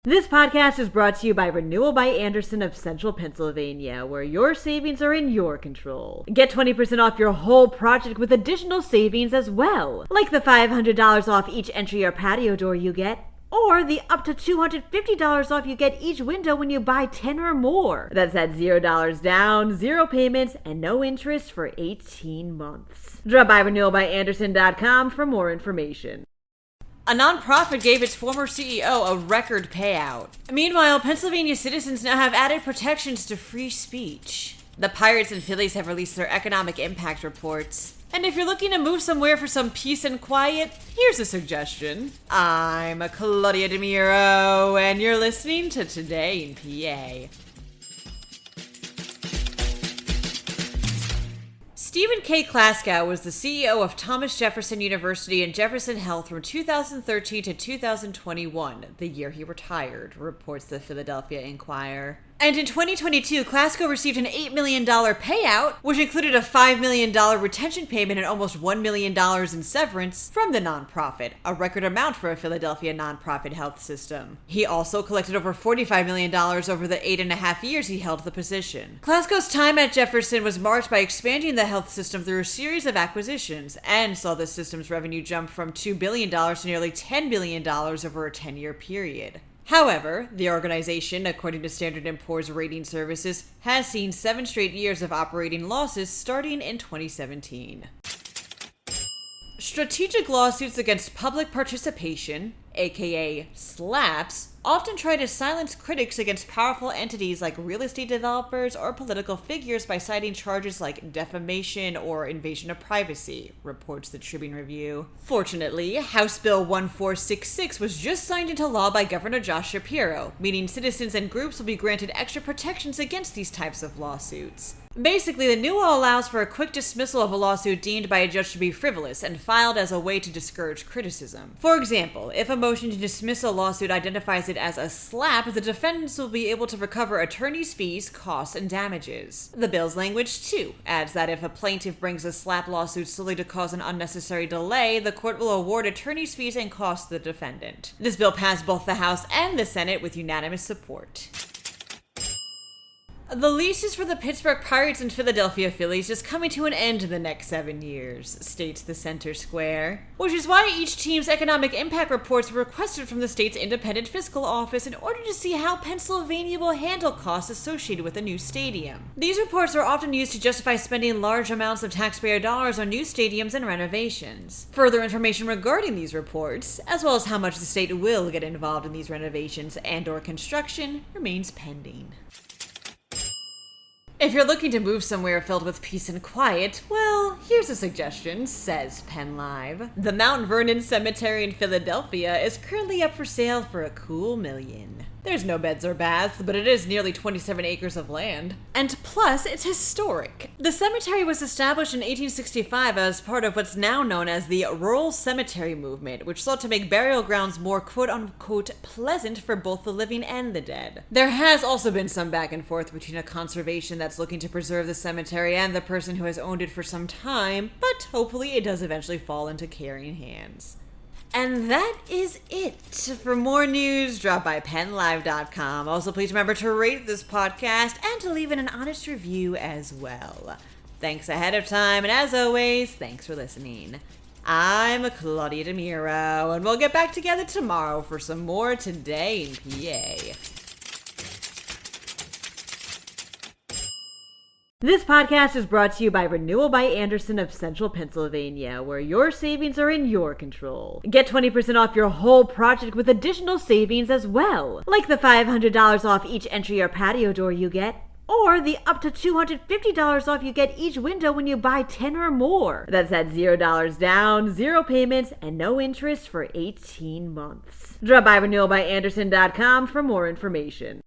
This podcast is brought to you by Renewal by Andersen of Central Pennsylvania, where your savings are in your control. Get 20% off your whole project with additional savings as well, like the $500 off each entry or patio door you get, or the up to $250 off you get each window when you buy 10 or more. That's at $0 down, 0 payments, and no interest for 18 months. Drop by renewalbyandersen.com for more information. A nonprofit gave its former CEO a record payout. Meanwhile, Pennsylvania citizens now have added protections to free speech. The Pirates and Phillies have released their economic impact reports. And if you're looking to move somewhere for some peace and quiet, here's a suggestion. I'm Claudia Dimuro, and you're listening to Today in PA. Stephen K. Klaskow was the CEO of Thomas Jefferson University and Jefferson Health from 2013 to 2021, the year he retired, reports the Philadelphia Inquirer. And in 2022, Klaskow received an $8 million payout, which included a $5 million retention payment and almost $1 million in severance from the nonprofit, a record amount for a Philadelphia nonprofit health system. He also collected over $45 million over the 8.5 years he held the position. Klaskow's time at Jefferson was marked by expanding the health system through a series of acquisitions and saw the system's revenue jump from $2 billion to nearly $10 billion over a 10-year period. However, the organization, according to Standard & Poor's rating services, has seen 7 straight years of operating losses starting in 2017. Strategic lawsuits against public participation, aka SLAPs, often try to silence critics against powerful entities like real estate developers or political figures by citing charges like defamation or invasion of privacy, reports the Tribune Review. Fortunately, House Bill 1466 was just signed into law by Governor Josh Shapiro, meaning citizens and groups will be granted extra protections against these types of lawsuits. Basically, the new law allows for a quick dismissal of a lawsuit deemed by a judge to be frivolous and filed as a way to discourage criticism. For example, if a motion to dismiss a lawsuit identifies it as a SLAP, the defendants will be able to recover attorney's fees, costs, and damages. The bill's language, too, adds that if a plaintiff brings a SLAP lawsuit solely to cause an unnecessary delay, the court will award attorney's fees and costs to the defendant. This bill passed both the House and the Senate with unanimous support. The leases for the Pittsburgh Pirates and Philadelphia Phillies is coming to an end in the next 7 years, states the Center Square, which is why each team's economic impact reports were requested from the state's independent fiscal office in order to see how Pennsylvania will handle costs associated with a new stadium. These reports are often used to justify spending large amounts of taxpayer dollars on new stadiums and renovations. Further information regarding these reports, as well as how much the state will get involved in these renovations and/or construction, remains pending. If you're looking to move somewhere filled with peace and quiet, well, here's a suggestion, says PennLive. The Mount Vernon Cemetery in Philadelphia is currently up for sale for a cool $1 million. There's no beds or baths, but it is nearly 27 acres of land. And plus, it's historic. The cemetery was established in 1865 as part of what's now known as the Rural Cemetery Movement, which sought to make burial grounds more quote-unquote pleasant for both the living and the dead. There has also been some back and forth between a conservation that's looking to preserve the cemetery and the person who has owned it for some time, but hopefully it does eventually fall into caring hands. And that is it. For more news, drop by PennLive.com. Also, please remember to rate this podcast and to leave it an honest review as well. Thanks ahead of time, and as always, thanks for listening. I'm Claudia Dimuro, and we'll get back together tomorrow for some more Today in PA. This podcast is brought to you by Renewal by Andersen of Central Pennsylvania, where your savings are in your control. Get 20% off your whole project with additional savings as well, like the $500 off each entry or patio door you get, or the up to $250 off you get each window when you buy 10 or more. That's at $0 down, 0 payments, and no interest for 18 months. Drop by renewalbyandersen.com for more information.